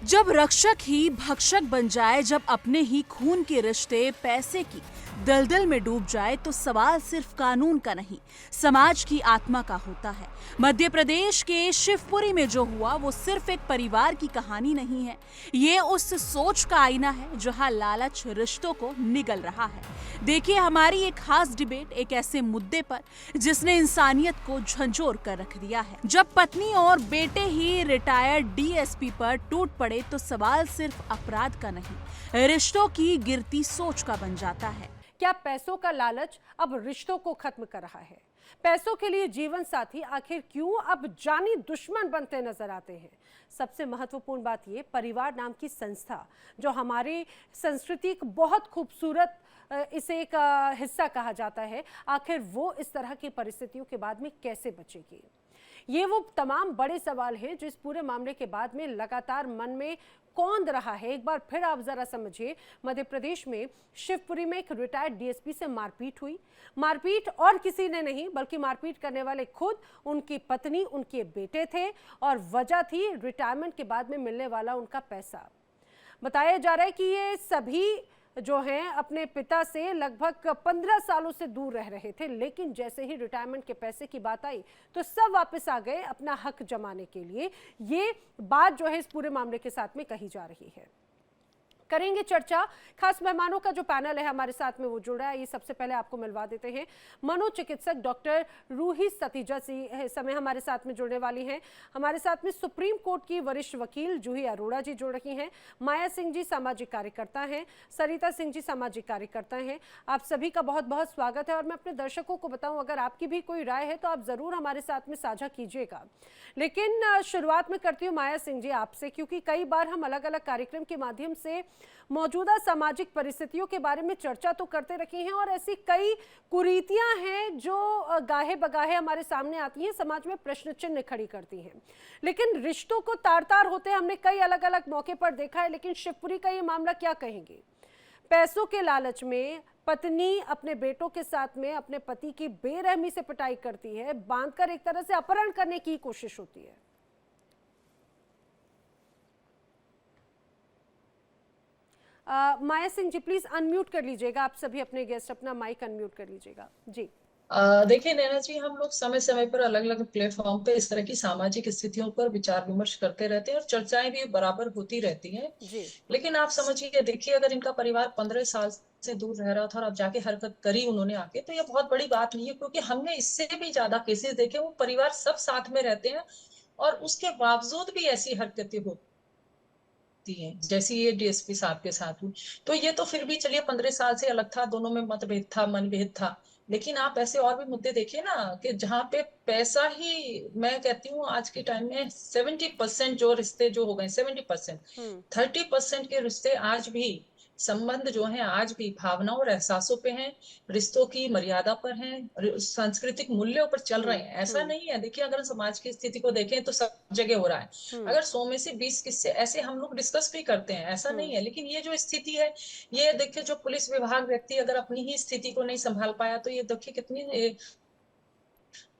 जब रक्षक ही भक्षक बन जाए, जब अपने ही खून के रिश्ते पैसे की दलदल में डूब जाए, तो सवाल सिर्फ कानून का नहीं, समाज की आत्मा का होता है। मध्य प्रदेश के शिवपुरी में जो हुआ वो सिर्फ एक परिवार की कहानी नहीं है, ये उस सोच का आईना है जहां लालच रिश्तों को निगल रहा है। देखिए हमारी एक खास डिबेट एक ऐसे मुद्दे पर जिसने इंसानियत को झंझोर कर रख दिया है। जब पत्नी और बेटे ही रिटायर्ड डीएसपी पर टूट पड़े तो सवाल सिर्फ अपराध का नहीं, रिश्तों की गिरती सोच का बन जाता है। क्या पैसों का लालच अब रिश्तों को खत्म कर रहा है? पैसों के लिए जीवन साथी आखिर क्यों अब जानी दुश्मन बनते नजर आते हैं? सबसे महत्वपूर्ण बात ये, परिवार नाम की संस्था जो हमारी संस्कृति का बहुत खूबसूरत इसे एक हिस्सा कहा जाता है, आखिर वो इस तरह की परिस्थितियों के बाद में कैसे बचेगी? ये वो तमाम बड़े सवाल हैं जो इस पूरे मामले के बाद में लगातार मन में कौंध रहा है। एक बार फिर आप जरा समझिए, मध्य प्रदेश में शिवपुरी में एक रिटायर्ड डीएसपी से मारपीट हुई। मारपीट और किसी ने नहीं बल्कि मारपीट करने वाले खुद उनकी पत्नी, उनके बेटे थे और वजह थी रिटायरमेंट के बाद में मिलने वाला उनका पैसा। बताया जा रहा है कि ये सभी जो हैं अपने पिता से लगभग 15 सालों से दूर रह रहे थे, लेकिन जैसे ही रिटायरमेंट के पैसे की बात आई तो सब वापस आ गए अपना हक जमाने के लिए। ये बात जो है इस पूरे मामले के साथ में कही जा रही है। करेंगे चर्चा, खास मेहमानों का जो पैनल है हमारे साथ में वो जुड़ रहा है। ये सबसे पहले आपको मिलवा देते हैं मनोचिकित्सक डॉक्टर रूही सतीजा जी इस समय हमारे साथ में जुड़ने वाली हैं। हमारे साथ में सुप्रीम कोर्ट की वरिष्ठ वकील जूही अरोड़ा जी जुड़ रही हैं। माया सिंह जी सामाजिक कार्यकर्ता हैं, सरिता सिंह जी सामाजिक कार्यकर्ता हैं। आप सभी का बहुत बहुत स्वागत है। और मैं अपने दर्शकों को बताऊं, अगर आपकी भी कोई राय है तो आप जरूर हमारे साथ में साझा कीजिएगा। लेकिन शुरुआत में करती हूँ माया सिंह जी आपसे, क्योंकि कई बार हम अलग अलग कार्यक्रम के माध्यम से मौजूदा सामाजिक परिस्थितियों के बारे में चर्चा तो करते रहे हैं और ऐसी कई कुरीतियां हैं जो गाहे बगाहे हमारे सामने आती हैं, समाज में प्रश्न चिन्ह खड़ी करती हैं। लेकिन रिश्तों को तार तार होते हमने कई अलग अलग मौके पर देखा है। लेकिन शिवपुरी का ये मामला क्या कहेंगे? पैसों के लालच में पत्नी अपने बेटों के साथ में अपने पति की बेरहमी से पिटाई करती है, बांधकर एक तरह से अपहरण करने की कोशिश होती है। माया सिंह जी प्लीज अनम्यूट कर लीजिएगा, आप सभी अपने गेस्ट अपना माइक अनम्यूट कर लीजिएगा जी। देखिए नैना जी, हम लोग समय समय पर अलग अलग प्लेटफॉर्म पे इस तरह की सामाजिक स्थितियों पर विचार विमर्श करते रहते हैं और चर्चाएं भी बराबर होती रहती हैं। जी लेकिन आप समझिए, देखिए, अगर इनका परिवार 15 साल से दूर रह रहा था और अब जाके हरकत करी उन्होंने आके, तो ये बहुत बड़ी बात नहीं है, क्योंकि हमने इससे भी ज्यादा केसेस देखे। वो परिवार सब साथ में रहते हैं और उसके बावजूद भी ऐसी हरकतें होती हैं जैसी ये डीएसपी साहब के साथ हुई। तो ये तो फिर भी चलिए 15 साल से अलग था, दोनों में मतभेद था, मनभेद था। लेकिन आप ऐसे और भी मुद्दे देखिए ना, कि जहाँ पे पैसा ही, मैं कहती हूँ आज के टाइम में 70% जो रिश्ते जो हो गए, 70%, 30% के रिश्ते आज भी, संबंध जो हैं आज भी भावनाओं और एहसासों पे हैं, रिश्तों की मर्यादा पर हैं, सांस्कृतिक मूल्यों पर चल रहे हैं। ऐसा नहीं है, देखिए अगर समाज की स्थिति को देखें तो सब जगह हो रहा है। अगर 100 में से 20 किस्से ऐसे हम लोग डिस्कस भी करते हैं, ऐसा नहीं है। लेकिन ये जो स्थिति है, ये देखिए, जो पुलिस विभाग व्यक्ति अगर अपनी ही स्थिति को नहीं संभाल पाया, तो ये देखिए कितनी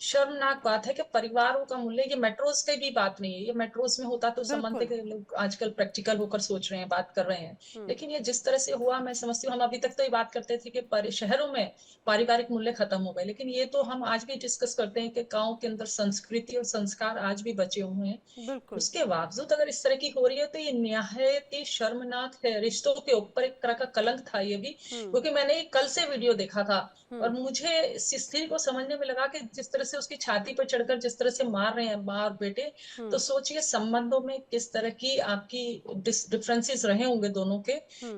शर्मनाक बात है कि परिवारों का मूल्य, ये मेट्रोज की भी बात नहीं है। ये मेट्रोज में होता तो समझते बिल्कुल। के लोग आजकल प्रैक्टिकल होकर सोच रहे हैं, बात कर रहे हैं। लेकिन ये जिस तरह से हुआ, मैं समझती हूँ, हम अभी तक तो ये बात करते थे कि शहरों में पारिवारिक मूल्य खत्म हो गए, लेकिन ये तो हम आज भी डिस्कस करते हैं कि गाँव के अंदर संस्कृति और संस्कार आज भी बचे हुए हैं। बिल्कुल। उसके बावजूद अगर इस तरह की हो रही है तो ये निहायत ही शर्मनाक है। रिश्तों के ऊपर एक तरह का कलंक था ये भी, क्योंकि मैंने कल से वीडियो देखा था और मुझे इस स्थिति को समझने में लगा कि जिस तरह से उसकी छाती पर चढ़कर जिस तरह से मार रहे हैं माँ और बेटे, तो सोचिए संबंधों में किस तरह की आपकी डिफरेंसेस रहे होंगे दोनों के।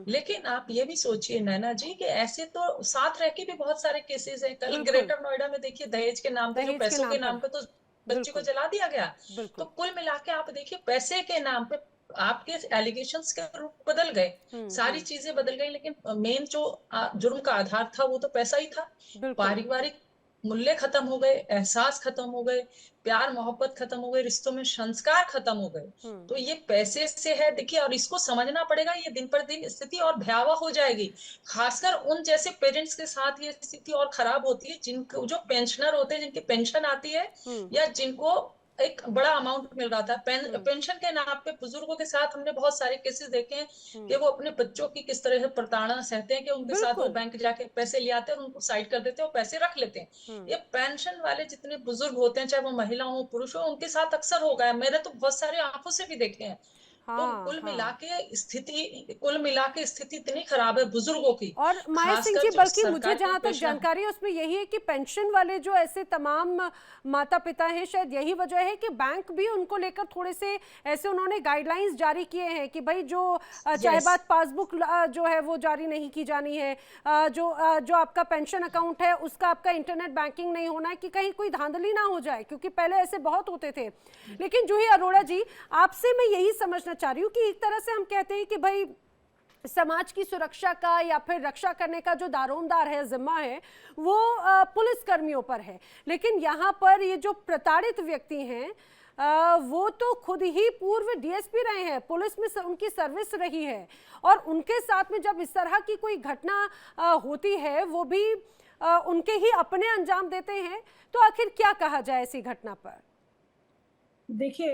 लेकिन आप ये भी सोचिए नैना जी, कि ऐसे तो साथ रह के भी बहुत सारे केसेस हैं। कल बिल्कुल ग्रेटर नोएडा में देखिए, दहेज के नाम पे, जो दहेज के पैसों नाम के पर। नाम पे तो बच्चे को बिल्कुल जला दिया गया। तो बिल्कुल। कुल मिला के आप देखिए, पैसे के नाम पे आपके एलिगेशंस के रूप बदल गए, सारी चीजें बदल गई, लेकिन मेन जो जुर्म का आधार था वो तो पैसा ही था। बिल्कुल। पारिवारिक मूल्य खत्म हो गए, एहसास खत्म हो गए, प्यार मोहब्बत खत्म हो गए, रिश्तों में संस्कार खत्म हो गए। तो ये पैसे से है, देखिए, और इसको समझना पड़ेगा। ये दिन पर दिन स्थिति और भयावह हो जाएगी, खासकर उन जैसे पेरेंट्स के साथ ये स्थिति और खराब होती है, जिनको, जो पेंशनर होते हैं, जिनकी पेंशन आती है, या जिनको एक बड़ा अमाउंट मिल रहा था। पेंशन के नाम पे बुजुर्गों के साथ हमने बहुत सारे केसेस देखे हैं कि वो अपने बच्चों की किस तरह से प्रताड़ना सहते हैं, कि उनके साथ वो बिल्कुल। बैंक जाके पैसे ले आते हैं और उनको साइड कर देते हैं और पैसे रख लेते हैं। ये पेंशन वाले जितने बुजुर्ग होते हैं, चाहे वो महिला हो पुरुष हो, उनके साथ अक्सर हो गया। मेरे तो बहुत सारे आंखों से भी देखे हैं। तो हाँ, हाँ। कुल मिला के स्थिति इतनी खराब है बुजुर्गों की, और माया सिंह खासकर जी, जो बल्कि मुझे सरकारी जहां तक पेंशन है। जानकारी है उसमें यही है कि पेंशन वाले जो ऐसे तमाम माता पिता हैं, शायद यही वजह है कि बैंक भी उनको लेकर थोड़े से ऐसे उन्होंने गाइडलाइंस जारी किए हैं कि भाई जो चाहे यस, बात पासबुक जो है वो जारी नहीं की जानी है, जो आपका पेंशन अकाउंट है उसका आपका इंटरनेट बैंकिंग नहीं होना है, कि कहीं कोई धांधली ना हो जाए, क्योंकि पहले ऐसे बहुत होते थे। लेकिन जूही अरोड़ा जी, आपसे मैं यही समझना चाह रही हूँ कि एक तरह से हम कहते हैं कि भाई समाज की सुरक्षा का या फिर रक्षा करने का जो दारोमदार है, जिम्मा है, वो पुलिस कर्मियों पर है। लेकिन यहाँ पर ये जो प्रताड़ित व्यक्ति हैं, वो तो खुद ही पूर्व डीएसपी रहे हैं, पुलिस में उनकी सर्विस रही है, और उनके साथ में जब इस तरह की कोई घटना होती है, वो भी उनके ही अपने अंजाम देते हैं, तो आखिर क्या कहा जाए ऐसी घटना पर? देखिए,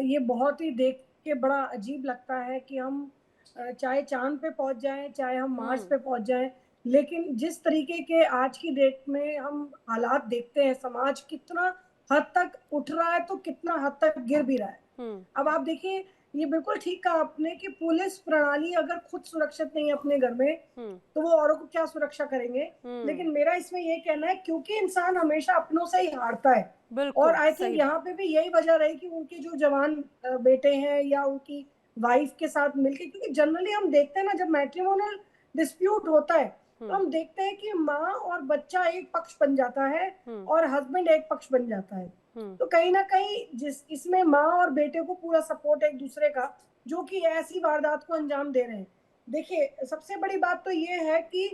ये बहुत ही देख के बड़ा अजीब लगता है कि हम चाहे चांद पे पहुंच जाएं, चाहे हम मार्स पे पहुंच जाएं, लेकिन जिस तरीके के आज की डेट में हम हालात देखते हैं, समाज कितना हद तक उठ रहा है तो कितना हद तक गिर भी रहा है। अब आप देखिए, ये बिल्कुल ठीक कहा आपने कि पुलिस प्रणाली अगर खुद सुरक्षित नहीं है अपने घर में, तो वो औरों को क्या सुरक्षा करेंगे। लेकिन मेरा इसमें ये कहना है, क्योंकि इंसान हमेशा अपनों से ही हारता है, और आई थिंक यहाँ पे भी यही वजह रही कि उनके जो जवान बेटे हैं या उनकी वाइफ के साथ मिलके, क्योंकि जनरली हम देखते हैं ना, जब मैट्रिमोनियल डिस्प्यूट होता है तो हम देखते हैं कि माँ और बच्चा एक पक्ष बन जाता है और हस्बैंड एक पक्ष बन जाता है। तो कहीं ना कहीं जिस इसमें माँ और बेटे को पूरा सपोर्ट एक दूसरे का, जो कि ऐसी वारदात को अंजाम दे रहे हैं। देखिए, सबसे बड़ी बात तो ये है कि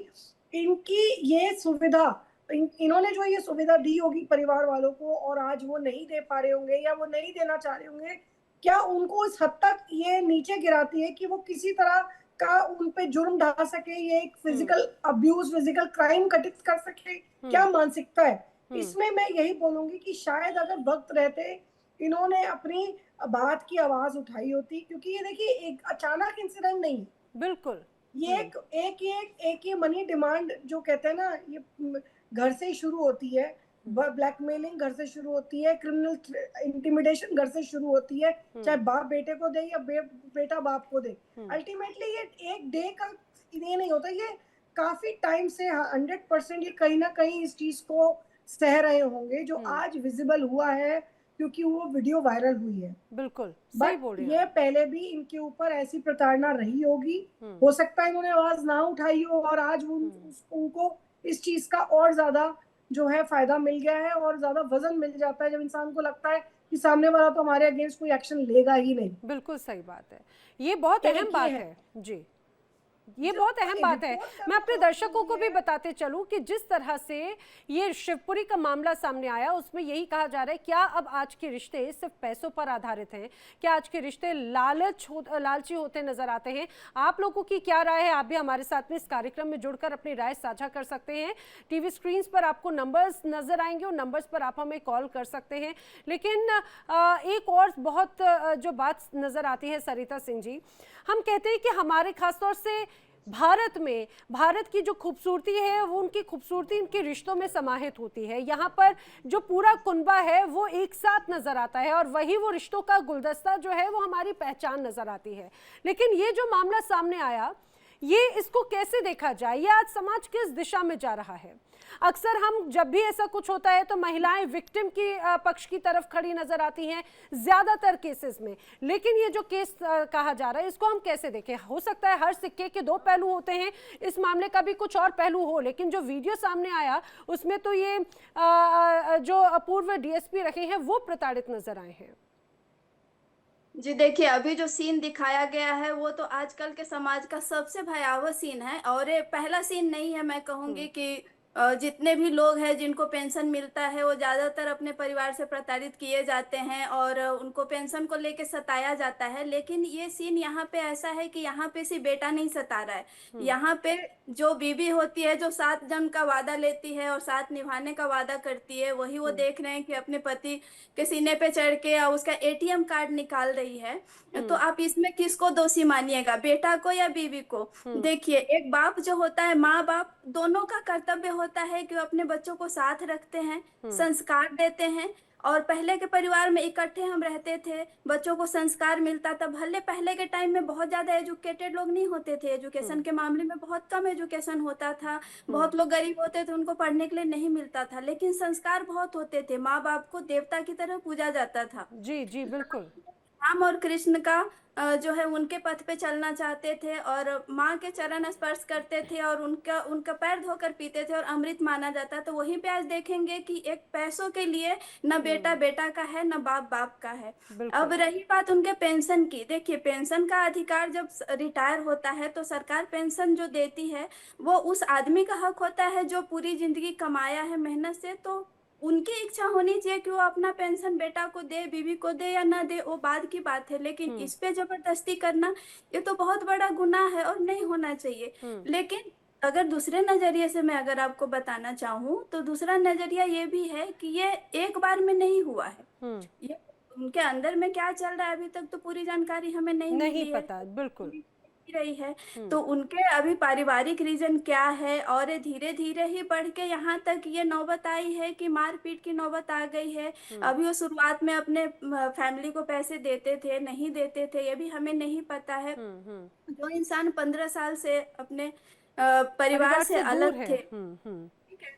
इनकी ये सुविधा, इन्होंने जो ये सुविधा दी होगी परिवार वालों को, और आज वो नहीं दे पा रहे होंगे या वो नहीं देना चाह रहे होंगे, क्या उनको इस हद तक ये नीचे गिराती है कि वो किसी तरह का उन पे जुर्म ढा सके, ये एक फिजिकल अब्यूज, फिजिकल क्राइम घटित कर सके? क्या मानसिकता है इसमें? मैं यही बोलूंगी कि शायद अगर वक्त रहते इन्होंने अपनी बात की आवाज उठाई होती, क्योंकि ये देखिए एक अचानक इंसिडेंट नहीं, बिल्कुल ये एक ये मनी डिमांड जो कहते हैं ना, ये घर से ही शुरू होती है। ब्लैकमेलिंग घर से शुरू होती है, क्रिमिनल इंटिमिडेशन घर से शुरू होती है, चाहे बाप बेटे को दे या बेटा बाप को दे। अल्टीमेटली ये एक डे का ये नहीं होता, ये काफी टाइम से 100% ये कहीं ना कहीं इस चीज को सह रहे होंगे, जो आज विजिबल हुआ है क्योंकि वो वीडियो वायरल हुई है। बिल्कुल सही बोल रही हैं। ये पहले भी इनके ऊपर ऐसी प्रताड़ना रही होगी, हो सकता है इन्होंने आवाज ना उठाई हो, और आज उनको इस चीज का और ज्यादा जो है फायदा मिल गया है, और ज्यादा वजन मिल जाता है जब इंसान को लगता है कि सामने वाला तो हमारे अगेंस्ट कोई एक्शन लेगा ही नहीं। बिल्कुल सही बात है, ये बहुत अहम बात है जी, ये बहुत अहम बात है। मैं अपने दर्शकों को भी बताते चलूं कि जिस तरह से ये शिवपुरी का मामला सामने आया, उसमें यही कहा जा रहा है, क्या अब आज के रिश्ते सिर्फ पैसों पर आधारित हैं? क्या आज के रिश्ते लालची होते नजर आते हैं? आप लोगों की क्या राय है? आप भी हमारे साथ में इस कार्यक्रम में जुड़कर अपनी राय साझा कर सकते हैं। टीवी स्क्रीन पर आपको नंबर्स नजर आएंगे, उन नंबर्स पर आप हमें कॉल कर सकते हैं। लेकिन एक और बहुत जो बात नजर आती है सरिता सिंह जी, हम कहते हैं कि हमारे खासतौर से भारत की जो खूबसूरती है, वो उनकी खूबसूरती इनके रिश्तों में समाहित होती है। यहाँ पर जो पूरा कुनबा है वो एक साथ नजर आता है, और वही वो रिश्तों का गुलदस्ता जो है वो हमारी पहचान नजर आती है। लेकिन ये जो मामला सामने आया, ये इसको कैसे देखा जाए? ये आज समाज किस दिशा में जा रहा है? अक्सर हम जब भी ऐसा कुछ होता है तो महिलाएं विक्टिम की पक्ष की तरफ खड़ी नजर आती हैं ज्यादातर केसेस में। लेकिन ये जो केस कहा जा रहा है, इसको हम कैसे देखें? हो सकता है हर सिक्के के दो पहलू होते हैं, इस मामले का भी कुछ और पहलू हो, लेकिन जो वीडियो सामने आया उसमें तो ये जो पूर्व डीएसपी रहे हैं वो प्रताड़ित नजर आए हैं। जी देखिए, अभी जो सीन दिखाया गया है वो तो आजकल के समाज का सबसे भयावह सीन है, और ये पहला सीन नहीं है। मैं कहूंगी कि जितने भी लोग हैं जिनको पेंशन मिलता है वो ज़्यादातर अपने परिवार से प्रताड़ित किए जाते हैं और उनको पेंशन को लेके सताया जाता है। लेकिन ये सीन यहाँ पे ऐसा है कि यहाँ पे सिर्फ बेटा नहीं सता रहा है, यहाँ पे जो बीवी होती है जो 7 जन्म का वादा लेती है और साथ निभाने का वादा करती है, वही वो देख रहे हैं कि अपने पति के सीने पे चढ़ के और उसका एटीएम कार्ड निकाल रही है। तो आप इसमें किसको दोषी मानिएगा, बेटा को या बीवी को? देखिए, एक बाप जो होता है, माँ बाप दोनों का कर्तव्य होता है कि वो अपने बच्चों को साथ रखते हैं, संस्कार देते हैं। और पहले के परिवार में इकट्ठे हम रहते थे, बच्चों को संस्कार मिलता था। भले पहले के टाइम में बहुत ज्यादा एजुकेटेड लोग नहीं होते थे, एजुकेशन के मामले में बहुत कम एजुकेशन होता था, बहुत लोग गरीब होते थे, उनको पढ़ने के लिए नहीं मिलता था, लेकिन संस्कार बहुत होते थे, माँ बाप को देवता की तरह पूजा जाता था। जी जी बिल्कुल। राम और कृष्ण का जो है उनके पथ पे चलना चाहते थे और माँ के चरण स्पर्श करते थे और उनका पैर धोकर पीते थे और अमृत माना जाता। तो वहीं पे आज देखेंगे कि एक पैसों के लिए न बेटा बेटा का है, न बाप बाप का है। अब रही बात उनके पेंशन की, देखिए पेंशन का अधिकार जब रिटायर होता है तो सरकार पेंशन जो देती है वो उस आदमी का हक होता है जो पूरी जिंदगी कमाया है मेहनत से। तो उनकी इच्छा होनी चाहिए कि वो अपना पेंशन बेटा को दे, बीवी को दे या ना दे, वो बाद की बात है। लेकिन इस पे जबरदस्ती करना ये तो बहुत बड़ा गुनाह है और नहीं होना चाहिए। लेकिन अगर दूसरे नजरिए से मैं अगर आपको बताना चाहूँ तो दूसरा नजरिया ये भी है कि ये एक बार में नहीं हुआ है। ये उनके अंदर में क्या चल रहा है अभी तक तो पूरी जानकारी हमें नहीं पता, बिल्कुल रही है। तो उनके अभी पारिवारिक रीजन क्या है और धीरे धीरे ही बढ़ के यहाँ तक ये नौबत आई है कि मारपीट की नौबत आ गई है। अभी वो शुरुआत में अपने फैमिली को पैसे देते थे, नहीं देते थे, ये भी हमें नहीं पता है। जो इंसान 15 साल से अपने परिवार से अलग थे,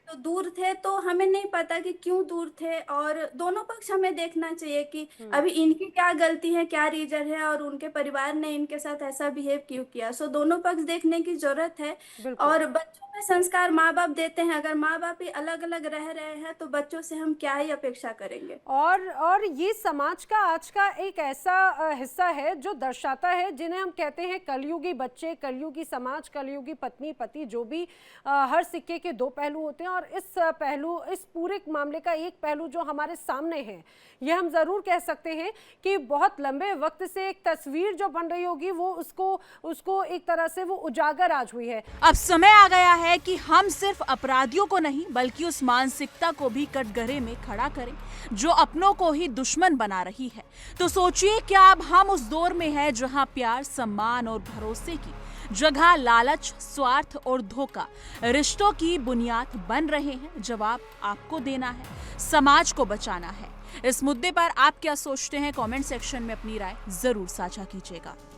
तो दूर थे, तो हमें नहीं पता कि क्यों दूर थे। और दोनों पक्ष हमें देखना चाहिए कि अभी इनकी क्या गलती है, क्या रीजन है और उनके परिवार ने इनके साथ ऐसा बिहेव क्यों किया। सो दोनों पक्ष देखने की जरूरत है। और बच्चों में संस्कार माँ बाप देते हैं, अगर माँ बाप ही अलग अलग रह रहे हैं तो बच्चों से हम क्या ही अपेक्षा करेंगे। और ये समाज का आज का एक ऐसा हिस्सा है जो दर्शाता है, जिन्हें हम कहते हैं कलयुगी बच्चे, कलयुगी समाज, कलयुगी पत्नी पति, जो भी हर सिक्के के 2 पहलू होते हैं। और इस पूरे मामले का एक पहलू जो हमारे सामने है, ये हम जरूर कह सकते हैं कि बहुत लंबे वक्त से एक तस्वीर जो बन रही होगी वो उसको एक तरह से वो उजागर आज हुई है। अब समय आ गया है कि हम सिर्फ अपराधियों को नहीं बल्कि उस मानसिकता को भी कटघरे में खड़ा करें जो अपनों को ही दुश्मन बना रही है। तो सोचिए, क्या अब हम उस दौर में हैं जहां प्यार, सम्मान और भरोसे की जगह लालच, स्वार्थ और धोखा रिश्तों की बुनियाद बन रहे हैं? जवाब आपको देना है, समाज को बचाना है। इस मुद्दे पर आप क्या सोचते हैं? कमेंट सेक्शन में अपनी राय जरूर साझा कीजिएगा।